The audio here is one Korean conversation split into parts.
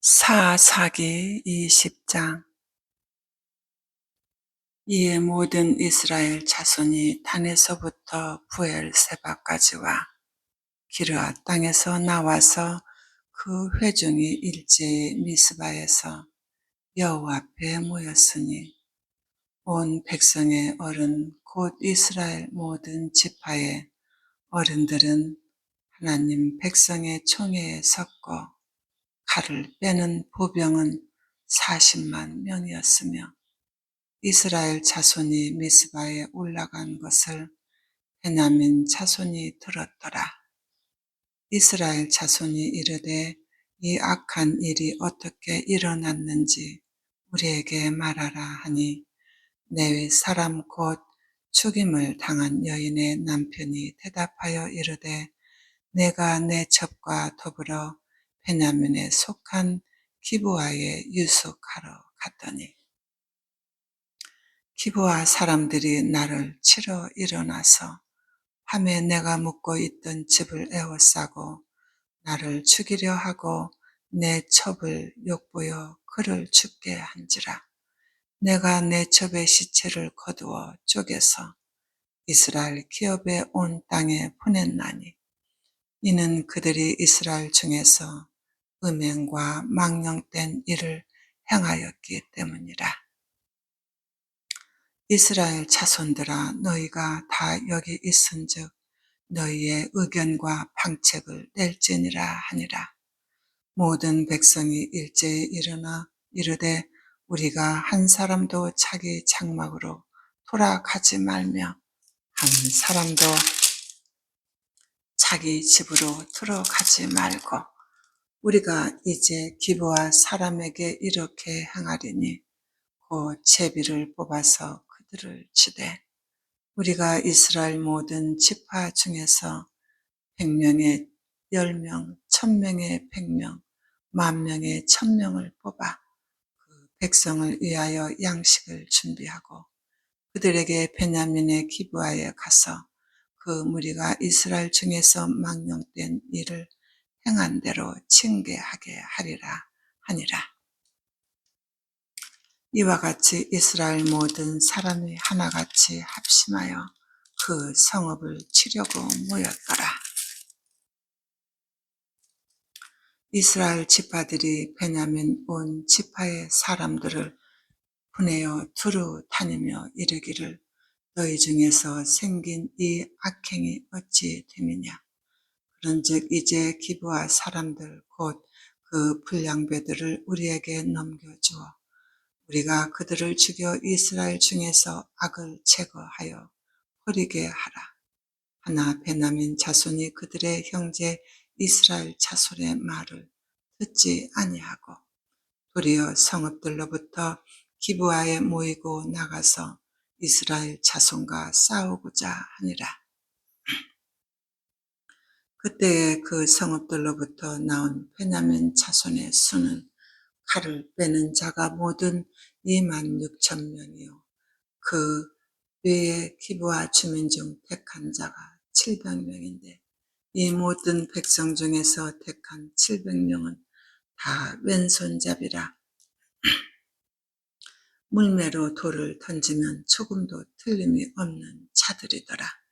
사사기 20장. 이에 모든 이스라엘 자손이 단에서부터 부엘세바까지와 기르앗 땅에서 나와서 그 회중이 일제히 미스바에서 여호와 앞에 모였으니 온 백성의 어른 곧 이스라엘 모든 지파의 어른들은 하나님 백성의 총회에 섰고 칼을 빼는 보병은 40만 명이었으며 이스라엘 자손이 미스바에 올라간 것을 베냐민 자손이 들었더라. 이스라엘 자손이 이르되 이 악한 일이 어떻게 일어났는지 우리에게 말하라 하니 내위 사람 곧 죽임을 당한 여인의 남편이 대답하여 이르되 내가 내 첩과 더불어 베냐민에 속한 기브아에 유숙하러 갔더니 기브아 사람들이 나를 치러 일어나서 밤에 내가 묵고 있던 집을 에워싸고 나를 죽이려 하고 내 첩을 욕보여 그를 죽게 한지라. 내가 내 첩의 시체를 거두어 쪼개서 이스라엘 기업의 온 땅에 보냈나니 이는 그들이 이스라엘 중에서 음행과 망령된 일을 행하였기 때문이라. 이스라엘 자손들아 너희가 다 여기 있은즉 너희의 의견과 방책을 낼지니라 하니라. 모든 백성이 일제히 일어나 이르되 우리가 한 사람도 자기 장막으로 돌아가지 말며 한 사람도 자기 집으로 들어가지 말고 우리가 이제 기브아 사람에게 이렇게 행하리니 곧 제비를 뽑아서 그들을 치되 우리가 이스라엘 모든 지파 중에서 100명에 10명, 1000명에 100명, 10,000명에 1000명을 뽑아 그 백성을 위하여 양식을 준비하고 그들에게 베냐민의 기브아에 가서 그 무리가 이스라엘 중에서 망령된 일을 행한 대로 징계하게 하리라 하니라. 이와 같이 이스라엘 모든 사람이 하나같이 합심하여 그 성읍을 치려고 모였더라. 이스라엘 지파들이 베냐민 온 지파의 사람들을 보내어 두루 다니며 이르기를 너희 중에서 생긴 이 악행이 어찌 됨이냐. 그런즉 이제 기브아 사람들 곧 그 불량배들을 우리에게 넘겨주어 우리가 그들을 죽여 이스라엘 중에서 악을 제거하여 버리게 하라. 하나 베냐민 자손이 그들의 형제 이스라엘 자손의 말을 듣지 아니하고 도리어 성읍들로부터 기브아에 모이고 나가서 이스라엘 자손과 싸우고자 하니라. 그때에 그 성읍들로부터 나온 베냐민 자손의 수는 칼을 빼는 자가 모든 26,000명이요 그 외에 기브아 주민 중 택한 자가 700명인데 이 모든 백성 중에서 택한 700명은 다 왼손잡이라. 물매로 돌을 던지면 조금도 틀림이 없는 자들이더라.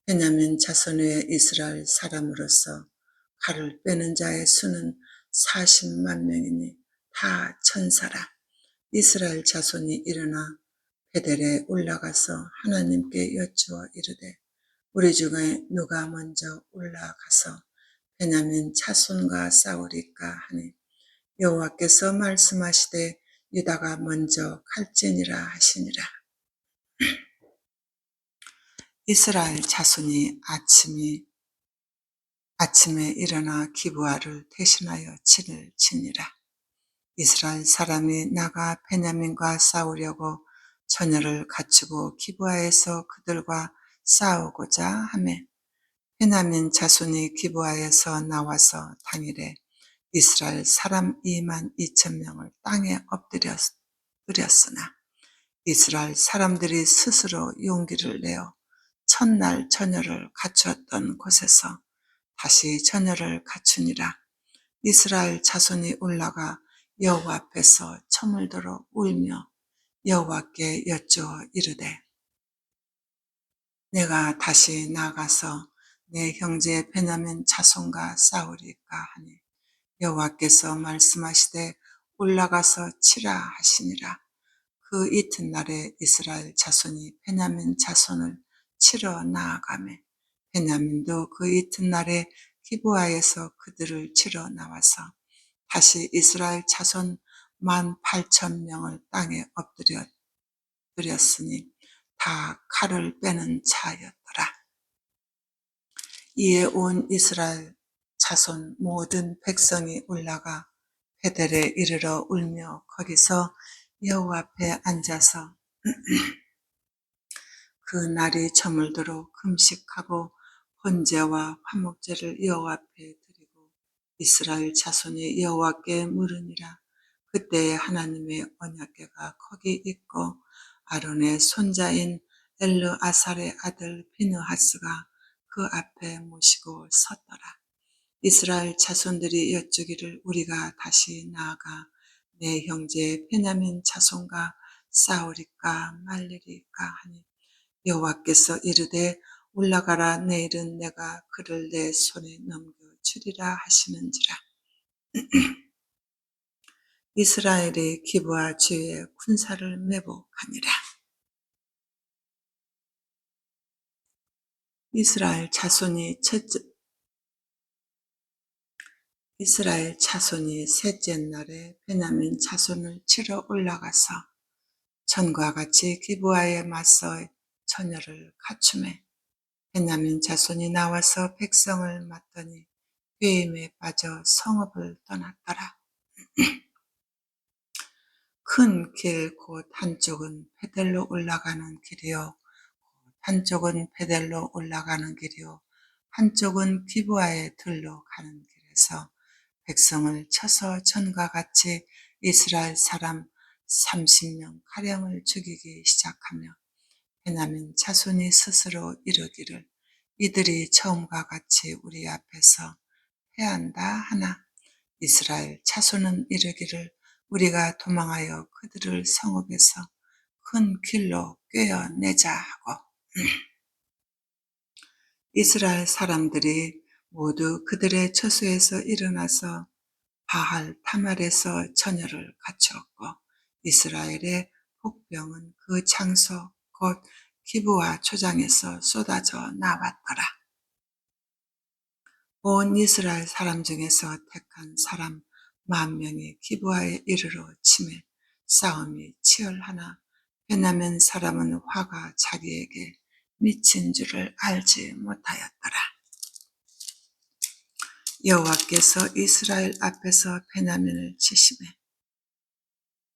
베냐민 자손 외에 이스라엘 사람으로서 칼을 빼는 자의 수는 40만 명이니 다 천사라. 이스라엘 자손이 일어나 베델에 올라가서 하나님께 여쭈어 이르되 우리 중에 누가 먼저 올라가서 베냐민 자손과 싸우리까 하니 여호와께서 말씀하시되 유다가 먼저 갈지니라 하시니라. 이스라엘 자손이 아침에 일어나 기브아를 대신하여 진을 치니라. 이스라엘 사람이 나가 베냐민과 싸우려고 전열을 갖추고 기브아에서 그들과 싸우고자 하매 베냐민 자손이 기브아에서 나와서 당일에 이스라엘 사람 22,000명을 땅에 엎드렸으나 이스라엘 사람들이 스스로 용기를 내어 첫날 전열을 갖추었던 곳에서 다시 전열을 갖추니라. 이스라엘 자손이 올라가 여호와 앞에서 첨을 들어 울며 여호와께 여쭈어 이르되 내가 다시 나가서 내 형제 베냐민 자손과 싸우리까 하니 여호와께서 말씀하시되 올라가서 치라 하시니라. 그 이튿날에 이스라엘 자손이 베냐민 자손을 치러 나아가매 베냐민도 그 이튿날에 기브아에서 그들을 치러 나와서 다시 이스라엘 자손 18,000명을 땅에 엎드렸으니 다 칼을 빼는 자였더라. 이에 온 이스라엘 자손 모든 백성이 올라가 베델에 이르러 울며 거기서 여호와 앞에 앉아서 그 날이 저물도록 금식하고 번제와 화목제를 여호와 앞에 드리고 이스라엘 자손이 여호와께 물으니라. 그때에 하나님의 언약궤가 거기 있고 아론의 손자인 엘르아살의 아들 비느하스가 그 앞에 모시고 섰더라. 이스라엘 자손들이 여쭈기를 우리가 다시 나아가 내 형제 베냐민 자손과 싸우리까 말리리까 하니 여호와께서 이르되 올라가라. 내일은 내가 그를 내 손에 넘겨주리라 하시는지라. 이스라엘이 기브아 주위에 군사를 매복하니라. 이스라엘 자손이 셋째 날에 베냐민 자손을 치러 올라가서 전과 같이 기브아에 맞서 전열을 갖추매 베냐민 자손이 나와서 백성을 맞더니 회임에 빠져 성읍을 떠났더라. 큰 길 곧 한쪽은 베델로 올라가는 길이요 한쪽은 베델로 올라가는 길이요 한쪽은 기브아의 들로 가는 길에서 백성을 쳐서 전과 같이 이스라엘 사람 30명 가량을 죽이기 시작하며 베냐민 자손이 스스로 이르기를 이들이 처음과 같이 우리 앞에서 패한다 하나 이스라엘 자손은 이르기를 우리가 도망하여 그들을 성읍에서 큰 길로 꿰어내자 하고 이스라엘 사람들이 모두 그들의 처소에서 일어나서 바할 타말에서 전열을 갖추었고 이스라엘의 복병은 그 장소 곧 기브아 초장에서 쏟아져 나왔더라. 온 이스라엘 사람 중에서 택한 사람 10,000명이 기브아에 이르러 치매 싸움이 치열하나 베냐민 사람은 화가 자기에게 미친 줄을 알지 못하였더라. 여호와께서 이스라엘 앞에서 베냐민을 치시매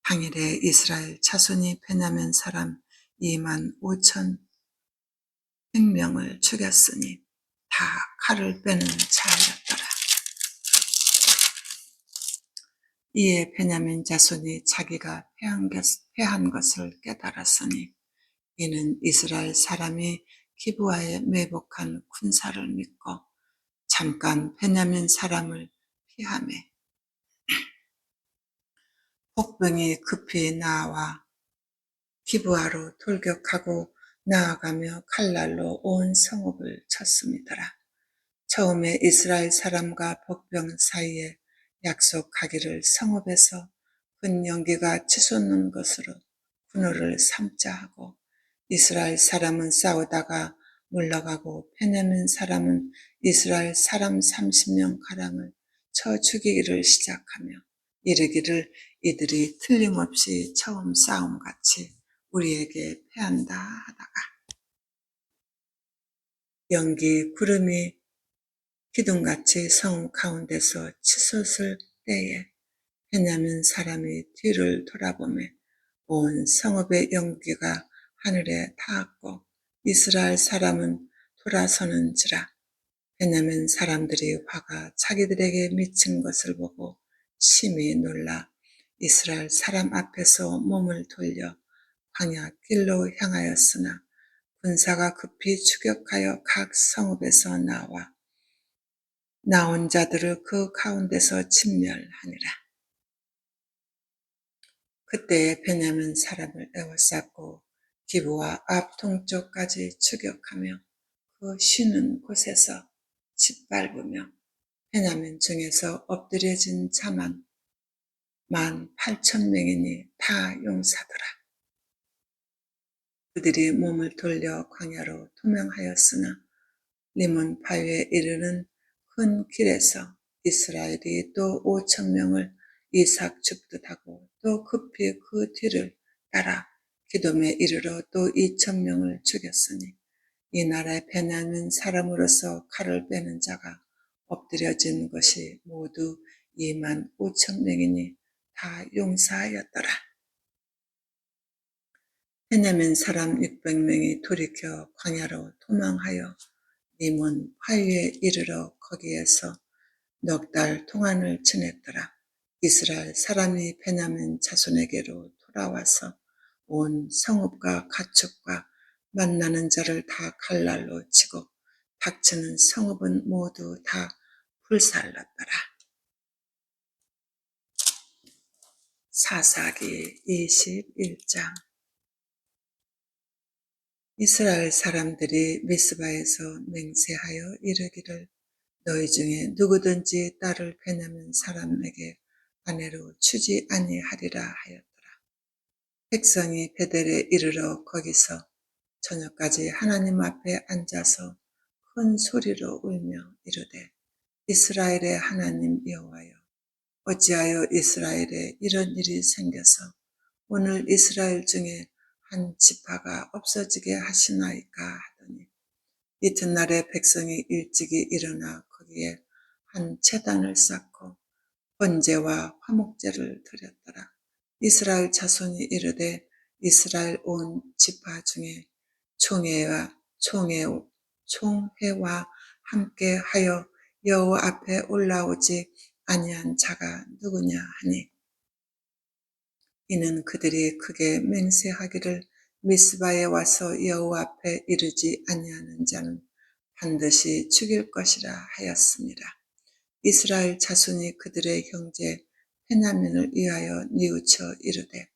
당일에 이스라엘 자손이 베냐민 사람 25,100명을 죽였으니 다 칼을 빼는 자였더라. 이에 베냐민 자손이 자기가 패한 것을 깨달았으니 이는 이스라엘 사람이 기브아에 매복한 군사를 믿고 잠깐 베냐민 사람을 피하매 복병이 급히 나와 기브아로 돌격하고 나아가며 칼날로 온 성읍을 쳤음이더라. 처음에 이스라엘 사람과 복병 사이에 약속하기를 성읍에서 큰 연기가 치솟는 것으로 분노를 삼자 하고 이스라엘 사람은 싸우다가 물러가고 베냐민 사람은 이스라엘 사람 30명 가량을 쳐 죽이기를 시작하며 이르기를 이들이 틀림없이 처음 싸움같이 우리에게 패한다 하다가 연기 구름이 기둥같이 성 가운데서 치솟을 때에 베냐민 사람이 뒤를 돌아보매 온 성읍의 연기가 하늘에 닿았고 이스라엘 사람은 돌아서는지라. 베냐민 사람들이 화가 자기들에게 미친 것을 보고 심히 놀라 이스라엘 사람 앞에서 몸을 돌려 광야 길로 향하였으나 군사가 급히 추격하여 각 성읍에서 나와 나온 자들을 그 가운데서 진멸하니라. 그때에 베냐민 사람을 에워쌌고 기브와 앞 동쪽까지 추격하며 그 쉬는 곳에서 짓밟으며 베냐민 중에서 엎드려진 자만 18,000명이니 다 용사더라. 그들이 몸을 돌려 광야로 도망하였으나 리몬 바위에 이르는 큰 길에서 이스라엘이 또 5,000명을 이삭 죽듯 하고 또 급히 그 뒤를 따라 기돔에 이르러 또 2,000명을 죽였으니 이 나라의 베냐민 사람으로서 칼을 빼는 자가 엎드려진 것이 모두 25,000명이니 다 용사하였더라. 베냐민 사람 600명이 돌이켜 광야로 도망하여 리몬 바위에 이르러 거기에서 넉 달 동안을 지냈더라. 이스라엘 사람이 베냐민 자손에게로 돌아와서 온 성읍과 가축과 만나는 자를 다 칼날로 치고 닥치는 성읍은 모두 다 불살랐더라. 사사기 21장. 이스라엘 사람들이 미스바에서 맹세하여 이르기를 너희 중에 누구든지 딸을 베냐민 사람에게 아내로 주지 아니하리라 하였더라. 백성이 베델에 이르러 거기서 저녁까지 하나님 앞에 앉아서 큰 소리로 울며 이르되 이스라엘의 하나님 여호와여 어찌하여 이스라엘에 이런 일이 생겨서 오늘 이스라엘 중에 한 지파가 없어지게 하시나이까 하더니 이튿날에 백성이 일찍이 일어나 거기에 한 제단을 쌓고 번제와 화목제를 드렸더라. 이스라엘 자손이 이르되 이스라엘 온 지파 중에 총회와 함께 하여 여호와 앞에 올라오지 아니한 자가 누구냐 하니 이는 그들이 크게 맹세하기를 미스바에 와서 여호와 앞에 이르지 아니하는 자는 반드시 죽일 것이라 하였습니다. 이스라엘 자손이 그들의 형제 베냐민을 위하여 뉘우쳐 이르되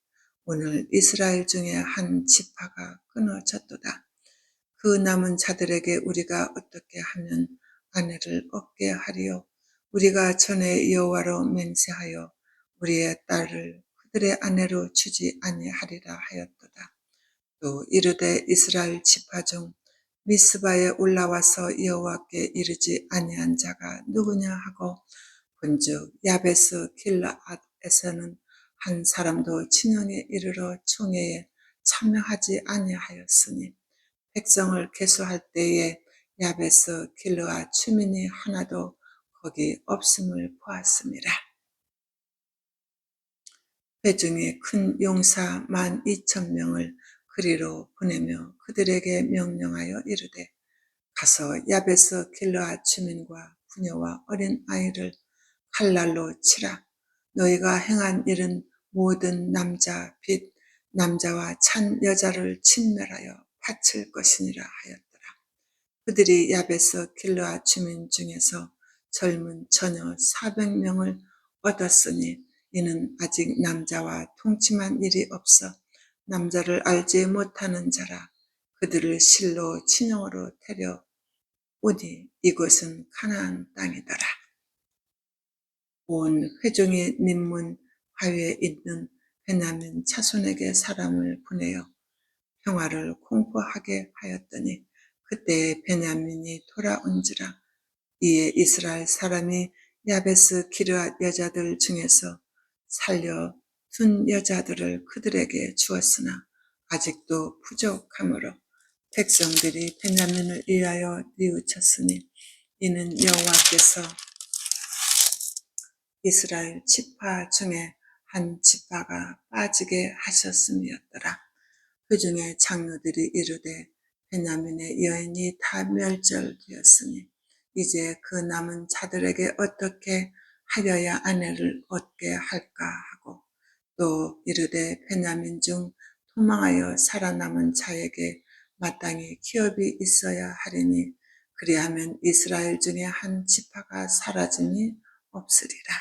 오늘 이스라엘 중에 한 지파가 끊어졌도다. 그 남은 자들에게 우리가 어떻게 하면 아내를 얻게 하리요? 우리가 전에 여호와로 맹세하여 우리의 딸을 그들의 아내로 주지 아니하리라 하였도다. 또 이르되 이스라엘 지파 중 미스바에 올라와서 여호와께 이르지 아니한 자가 누구냐 하고 본즉 야베스 길라앗에서는 한 사람도 진영에 이르러 총회에 참여하지 아니하였으니 백성을 계수할 때에 야베스 길르앗 주민이 하나도 거기 없음을 보았습니다. 회중이 큰 용사 12,000명을 그리로 보내며 그들에게 명령하여 이르되 가서 야베스 길르앗 주민과 부녀와 어린 아이를 칼날로 치라. 너희가 행한 일은 모든 남자 빚 남자와 찬 여자를 진멸하여 바칠 것이니라 하였더라. 그들이 야베스 길르앗 주민 중에서 젊은 처녀 400명을 얻었으니 이는 아직 남자와 통침한 일이 없어 남자를 알지 못하는 자라. 그들을 실로 친형으로 데려오니 이곳은 가나안 땅이더라. 온 회중이 님문 바위에 있는 베냐민 자손에게 사람을 보내어 평화를 공포하게 하였더니 그때에 베냐민이 돌아온지라. 이에 이스라엘 사람이 야베스 기르앗 여자들 중에서 살려 둔 여자들을 그들에게 주었으나 아직도 부족하므로 백성들이 베냐민을 위하여 뉘우쳤으니 이는 여호와께서 이스라엘 지파 중에 한 지파가 빠지게 하셨음이었더라. 그 중에 장로들이 이르되 베냐민의 여인이 다 멸절되었으니 이제 그 남은 자들에게 어떻게 하여야 아내를 얻게 할까 하고 또 이르되 베냐민 중 도망하여 살아남은 자에게 마땅히 기업이 있어야 하리니 그리하면 이스라엘 중에 한 지파가 사라짐이 없으리라.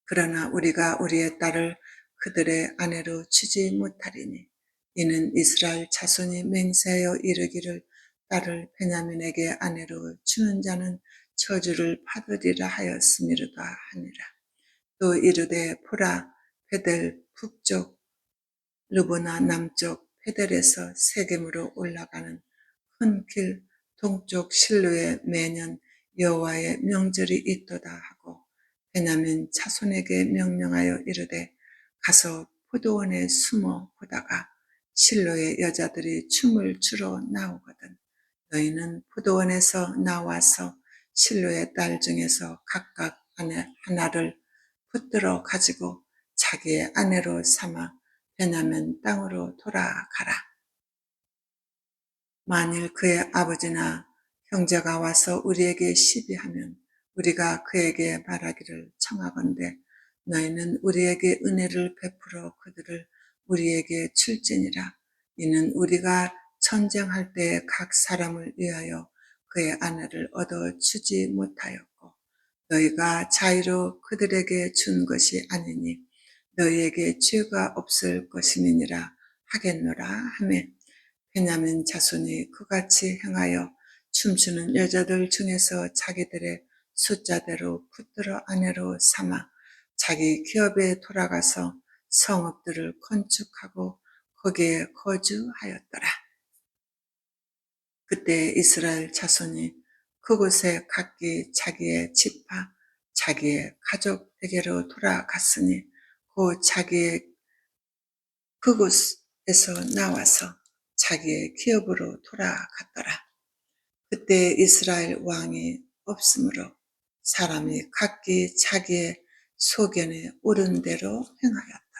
그러나 우리가 우리의 딸을 그들의 아내로 주지 못하리니 이는 이스라엘 자손이 맹세하여 이르기를 딸을 베냐민에게 아내로 주는 자는 저주를 받으리라 하였음이로다 하니라. 또 이르되 보라 베델 북쪽 르보나 남쪽 베델에서 세겜으로 올라가는 큰 길 동쪽 실로에 매년 여호와의 명절이 있도다 하고 베냐민 자손에게 명령하여 이르되 가서 포도원에 숨어 보다가 실로의 여자들이 춤을 추러 나오거든 너희는 포도원에서 나와서 실로의 딸 중에서 각각 아내 하나를 붙들어 가지고 자기의 아내로 삼아 베냐민 땅으로 돌아가라. 만일 그의 아버지나 형제가 와서 우리에게 시비하면 우리가 그에게 말하기를 청하건대 너희는 우리에게 은혜를 베풀어 그들을 우리에게 줄지니라. 이는 우리가 전쟁할 때 각 사람을 위하여 그의 아내를 얻어 주지 못하였고 너희가 자유로 그들에게 준 것이 아니니 너희에게 죄가 없을 것임이니라 하겠노라 하매 베냐민 자손이 그같이 행하여 춤추는 여자들 중에서 자기들의 숫자대로 붙들어 아내로 삼아 자기 기업에 돌아가서 성읍들을 건축하고 거기에 거주하였더라. 그때 이스라엘 자손이 그곳에 각기 자기의 지파, 자기의 가족에게로 돌아갔으니 곧 자기의 그곳에서 나와서 자기의 기업으로 돌아갔더라. 그때 이스라엘 왕이 없으므로 사람이 각기 자기의 소견에 옳은 대로 행하였다.